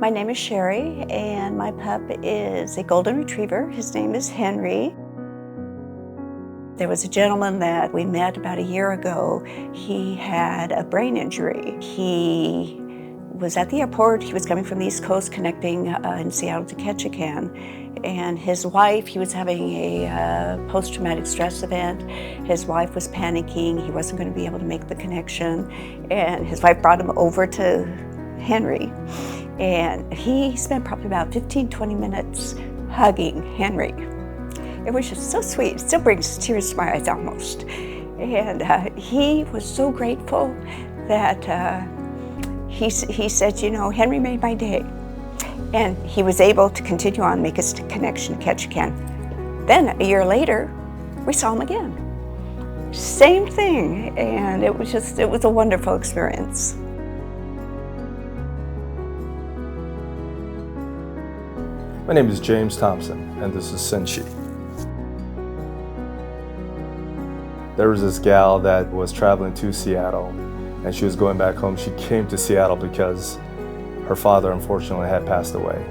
My name is Sherry, and my pup is a golden retriever. His name is Henry. There was a gentleman that we met about a year ago. He had a brain injury. He was at the airport. He was coming from the East Coast, connecting in Seattle to Ketchikan. And his wife, he was having a post-traumatic stress event. His wife was panicking. He wasn't going to be able to make the connection. And his wife brought him over to Henry. And he spent probably about 15-20 minutes hugging Henry. It was just so sweet. It still brings tears to my eyes almost. And he was so grateful that he said, you know, Henry made my day. And he was able to continue on, make his connection to Ketchikan. Then a year later, we saw him again. Same thing, and it was a wonderful experience. My name is James Thompson, and this is Senshi. There was this gal that was traveling to Seattle, and she was going back home. She came to Seattle because her father, unfortunately, had passed away.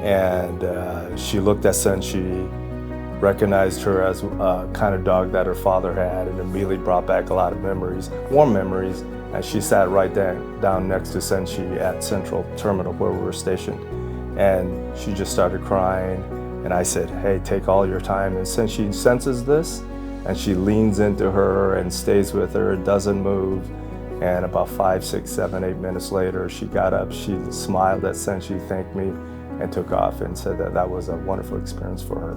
And she looked at Senshi, recognized her as a kind of dog that her father had, and immediately brought back a lot of memories, warm memories. And she sat right down next to Senshi at Central Terminal where we were stationed. And she just started crying. And I said, hey, take all your time. And since she senses this, and she leans into her and stays with her, doesn't move. And about 5, 6, 7, 8 minutes later, she got up, she smiled at Senshi, thanked me, and took off and said that that was a wonderful experience for her.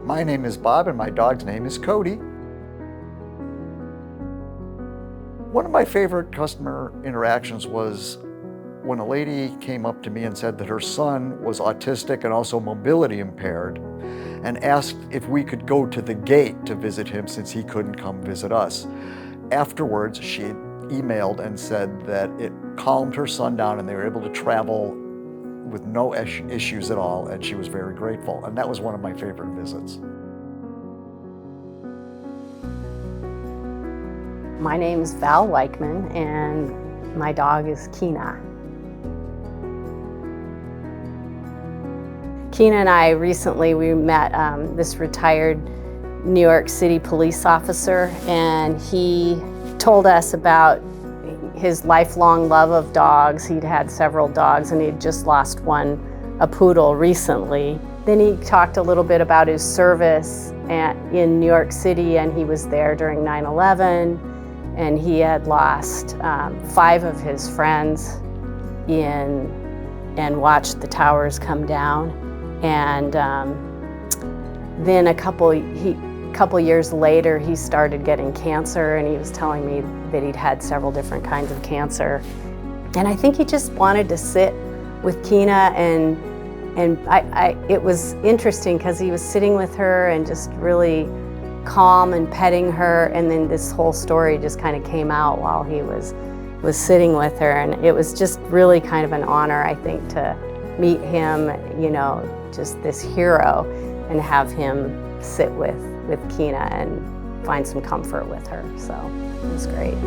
My name is Bob, and my dog's name is Cody. One of my favorite customer interactions was when a lady came up to me and said that her son was autistic and also mobility impaired, and asked if we could go to the gate to visit him since he couldn't come visit us. Afterwards, she emailed and said that it calmed her son down and they were able to travel with no issues at all, and she was very grateful. And that was one of my favorite visits. My name is Val Weichman, and my dog is Keena. Keena and I recently, we met this retired New York City police officer, and he told us about his lifelong love of dogs. He'd had several dogs, and he'd just lost one, a poodle, recently. Then he talked a little bit about his service in New York City, and he was there during 9/11, and he had lost 5 of his friends and watched the towers come down. And then a couple years later, he started getting cancer, and he was telling me that he'd had several different kinds of cancer. And I think he just wanted to sit with Keena, and it was interesting because he was sitting with her and just really calm and petting her, and then this whole story just kind of came out while he was sitting with her, and it was just really kind of an honor, I think, to meet him, you know, just this hero, and have him sit with Keena and find some comfort with her. So it was great.